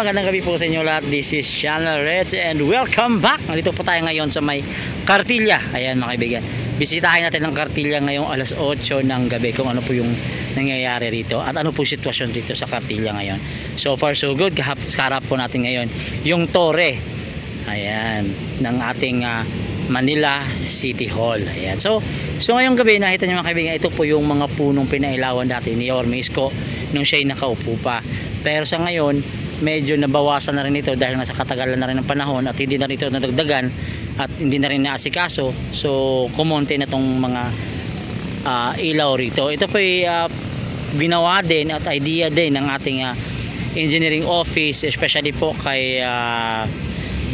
magandang gabi po sa inyo lahat. This is Channel Reds and welcome back. Nandito po tayo ngayon sa may Cartilla. Ayan mga kaibigan, bisitahin natin ang Cartilla ngayong alas 8 ng gabi kung ano po yung nangyayari rito at ano po sitwasyon dito sa Cartilla ngayon. So far so good. Kaharap po natin ngayon yung tore, ayan, ng ating Manila City Hall. Ayan. So ngayong gabi nakita niyo mga kaibigan, ito po yung mga punong pinailawan natin ni Yorme Isko nung siya'y nakaupo pa. Pero sa ngayon, medyo nabawasan na rin ito dahil nasa katagalan na rin ng panahon at hindi na rin ito nadagdagan at hindi na rin naasikaso. So, kumonte na itong mga ilaw rito. Ito po ay ginawa din at idea din ng ating engineering office, especially po kay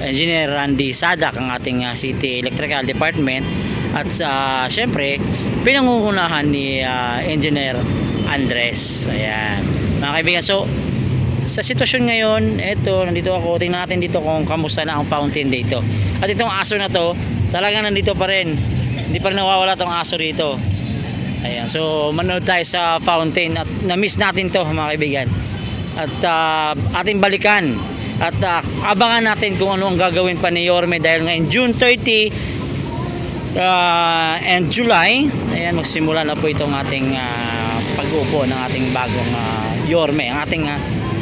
Engineer Randy Sadak, ang ating City Electrical Department. At syempre, pinangungunahan ni Engineer Andres. Ayan. Mga kaibigan, so sa sitwasyon ngayon, nandito ako, tingnan natin dito kung kamusta na ang fountain dito. At itong aso na to, talagang nandito pa rin. Hindi pa rin nawawala itong aso rito. Ayan, so manood tayo sa fountain at na-miss natin to mga kaibigan. At ating balikan at abangan natin kung ano ang gagawin pa ni Yorme dahil ngayon June 30 and July, ayan, magsimula na po itong ating pag-uupo ng ating bagong Yorme, ang ating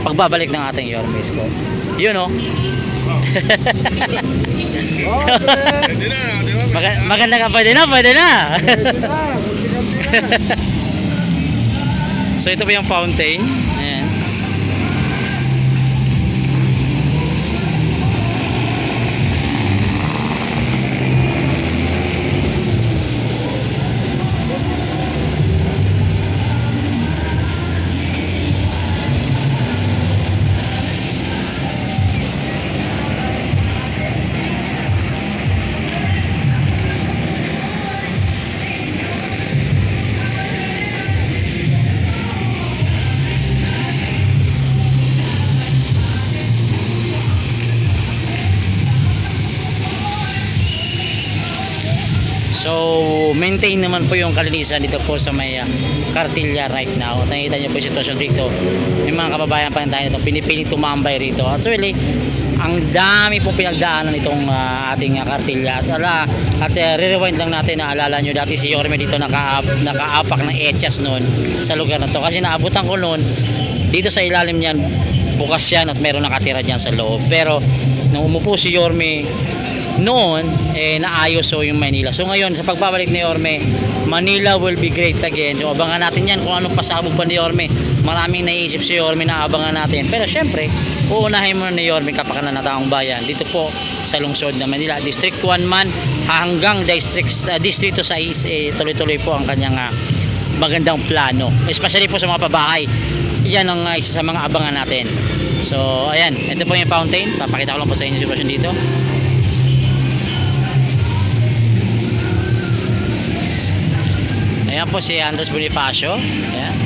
pagbabalik ng ating Yorme Isko. Yun o. Maganda ka, pwede na. So ito po yung fountain. Ayan. So maintain naman po yung kalinisan dito po sa may Cartilla right now. At nakikita nyo po yung sitwasyon dito. May mga kababayan pa rin tayo dito, pinipiling tumambay rito. At so really, ang dami pong pinagdaanan itong ating Cartilla. At re-rewind lang natin, naalala nyo dati si Yorme dito nakaapak ng etyas noon sa lugar na to. Kasi naabutan ko noon, dito sa ilalim niyan, bukas yan at meron nakatira dyan sa loob. Pero nung umupo si Yorme noon, naayos so yung Manila. So ngayon, sa pagbabalik ni Yorme, Manila will be great again. So abangan natin yan kung anong pasabog pa ni Yorme. Maraming naiisip si Yorme na abangan natin. Pero syempre, uunahin mo ni Yorme kapakanan na taong bayan. Dito po sa lungsod ng Manila. District 1 man hanggang Distrito 6, tuloy-tuloy po ang kanyang magandang plano. Especially po sa mga pabahay. Yan ang isa sa mga abangan natin. So ayan, ito po yung fountain. Papakita ko lang po sa inyo yung sitwasyon dito. Ayan po si Andres Bonifacio. Ayan.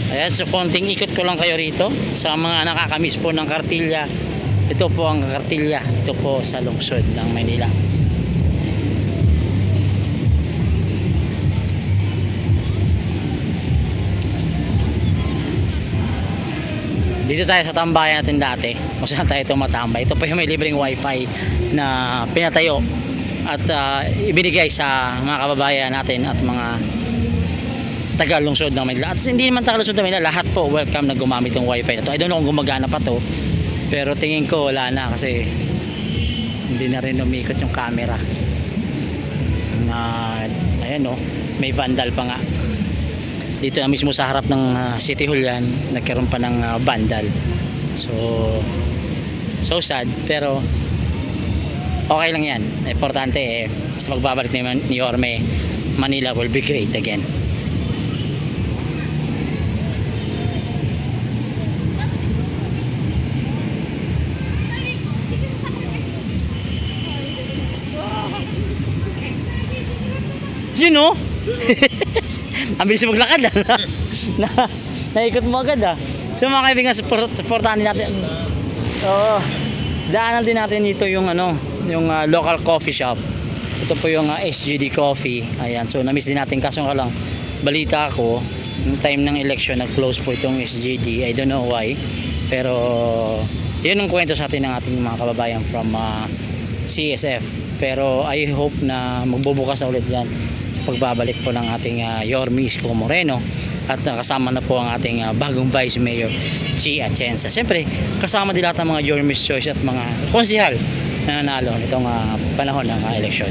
Ayan, so konting ikot ko lang kayo rito sa mga nakakamiss po ng Cartilla. Ito po ang Cartilla, ito po sa lungsod ng Manila. Dito tayo sa tambayan natin dati, kung saan tayo tumatambay. Ito po yung may libreng wifi na pinatayo at ibinigay sa mga kababayan natin at mga taga-lungsod ng Manila. At hindi naman taga-lungsod ng Manila, lahat po welcome na gumamit yung wifi na to. I don't know kung gumagana pa to, pero tingin ko wala na kasi hindi na rin umikot yung camera. Ayan o, may vandal pa nga. Dito na mismo sa harap ng City Hall yan, nagkaroon pa ng vandal. So sad, pero okay lang yan. Importante sa pagbabalik ni Yorme, Manila will be great again. You know? Ang bilis maglakad na, naikot mo agad So mga kaibigan, supportahan din natin. Oo. Daanan din natin dito yung yung local coffee shop. Ito po yung SGD Coffee. Ayan, so na-miss din natin kaso nga lang balita ko, yung time ng election nag-close po itong SGD. I don't know why. Pero yun ang kwento sa atin ng ating mga kababayan from CSF. Pero I hope na magbubukas na ulit yan sa pagbabalik po ng ating Yorme Isko Moreno at kasama na po ang ating bagong Vice Mayor Chi Atienza. Siyempre kasama din lahat ng mga Yorme's Choice at mga konsihal na nanalo nitong panahon ng eleksyon.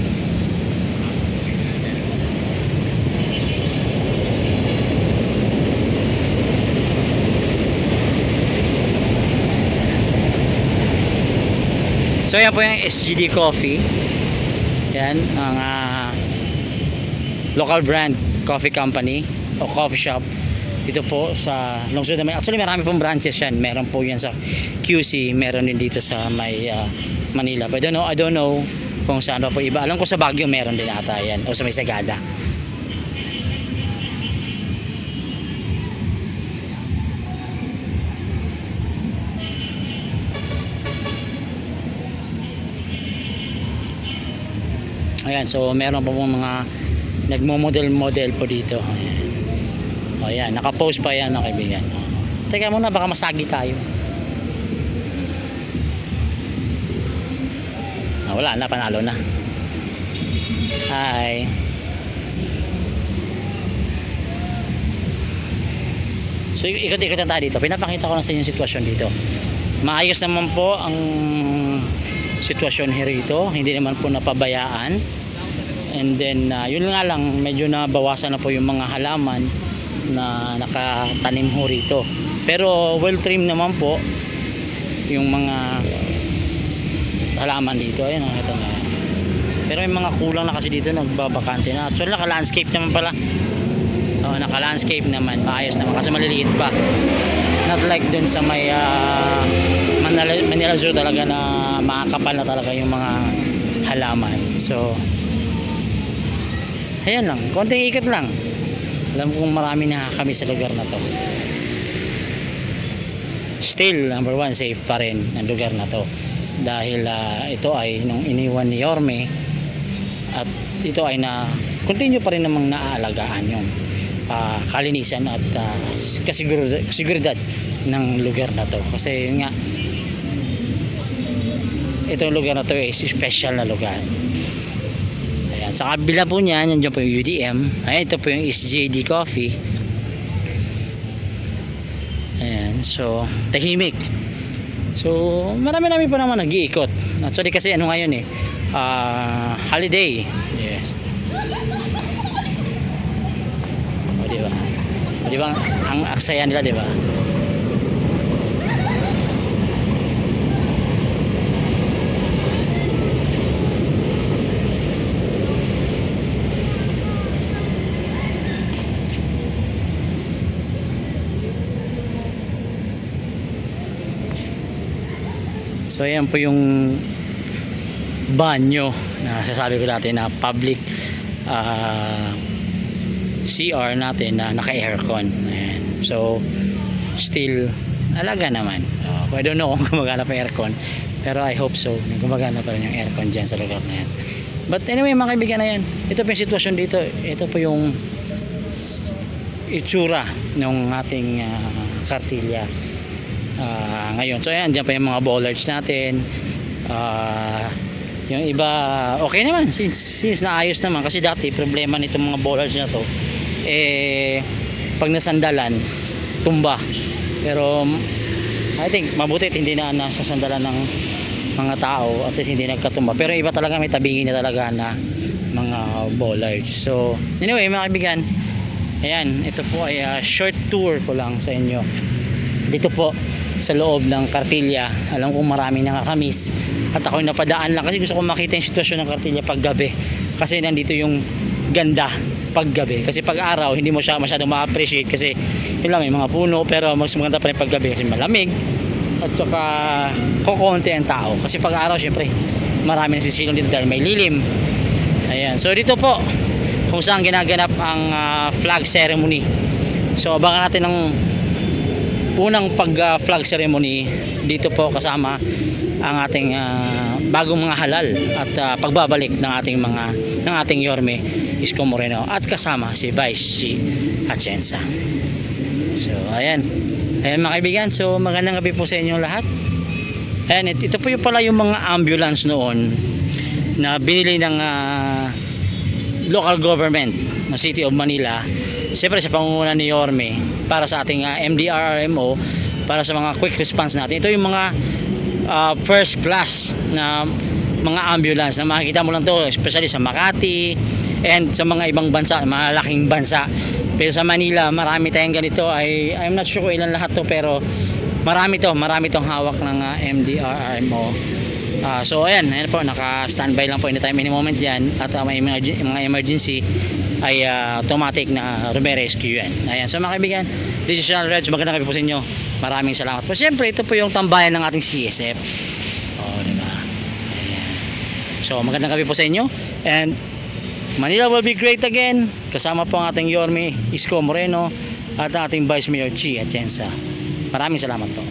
So yan po yung SGD Coffee. Yan ang local brand coffee company o coffee shop. Ito po sa lungsod naman. Actually marami pong branches yan. Meron po yan sa QC, meron din dito sa may Manila. But I don't know kung saan pa po iba. Alam ko sa Baguio meron din ata yan o sa may Sagada. Ayan, so meron pa pong mga nagmo-model po dito. Ayan. O yan, naka-post pa yan mga kaibigan. Teka muna, baka masagi tayo. Wala na, panalo na. Hi. So ikot-ikot na tayo dito. Pinapakita ko lang sa inyo yung sitwasyon dito. Maayos naman po ang sitwasyon rito. Hindi naman po napabayaan. And then yun nga lang, medyo nabawasan na po yung mga halaman na nakatanim ho rito. Pero well trim naman po yung mga halaman dito. Ayun, ito na. Pero may mga kulang na kasi dito, nagbabakante na. Actually naka-landscape naman pala. Naka-landscape naman, maayos naman kasi maliliit pa. Not like dun sa may Manila Zoo talaga na makakapal na talaga yung mga halaman. So ayan lang, konting ikot lang. Alam kong marami nakakami sa lugar na to. Still, number one, safe pa rin ang lugar na to. Dahil ito ay nung iniwan ni Yorme at ito ay continue pa rin namang naaalagaan yung kalinisan at kasiguridad ng lugar na to. Kasi nga, itong lugar na to ay special na lugar. Sa kabila po niyan, nandiyan po yung UDM. Ayan, ito po yung SGD Coffee. Ayan, so tahimik. So marami po naman nag-iikot. Actually kasi ngayon holiday. Yes. O diba? Ang aksaya nila, diba? So ayan po yung banyo na sasabi ko natin na public CR natin na naka-aircon. Ayan. So still alaga naman. I don't know kung gumagana pa aircon, pero I hope so. Gumagana pa rin yung aircon dyan sa lugar na yan. But anyway mga kaibigan, na yan, ito po yung sitwasyon dito. Ito po yung itsura ng ating kartilya ngayon. So ayan, dyan pa yung mga bollards natin. Yung iba okay naman since naayos naman, kasi dati problema nitong mga bollards na to pag nasandalan tumba, pero I think mabuti hindi na nasasandalan ng mga tao, at least hindi nagkatumba. Pero iba talaga, may tabingin na talaga na mga bollards. So anyway mga kaibigan, ayan, ito po ay short tour ko lang sa inyo dito po sa loob ng Kartilya. Alam kong maraming nakakamiss At ako'y napadaan lang kasi gusto ko makita yung sitwasyon ng Cartilla pag gabi. Kasi nandito yung ganda pag gabi. Kasi pag araw hindi mo siya masyadong ma-appreciate kasi yun lang, may mga puno, pero mas maganda pa rin pag gabi kasi malamig at saka kukonti ang tao. Kasi pag araw syempre marami nasisilong dito dahil may lilim. Ayan, so dito po kung saan ginaganap ang flag ceremony. So abangan natin ng unang pag flag ceremony dito po, kasama ang ating bagong mga halal at pagbabalik ng ating Yorme Isko Moreno at kasama si Vice G. Atienza. So ayan mga kaibigan, so magandang gabi po sa inyo lahat. Ayan, ito po yung pala yung mga ambulance noon na binili ng local government ng City of Manila, siyempre sa pangunguna ni Yorme, para sa ating MDRRMO, para sa mga quick response natin. Ito yung mga first class na mga ambulance na makikita mo lang to, especially sa Makati and sa mga ibang bansa, malaking bansa. Pero sa Manila marami tayong ganito. I'm not sure kung ilan lahat to, pero marami tong hawak ng MDRRMO. So ayan po, naka-standby lang po anytime, any moment yan. At may mga emergency ay automatic na rescue yan. Ayan, so mga kaibigan, this is Channel Reds, magandang gabi po sa inyo. Maraming salamat po. Siyempre ito po yung tambayan ng ating CSF. Diba? Ayan. So magandang gabi po sa inyo, and Manila will be great again. Kasama po ang ating Yorme Isko Moreno at ang ating Vice Mayor G. Atienza. Maraming salamat po.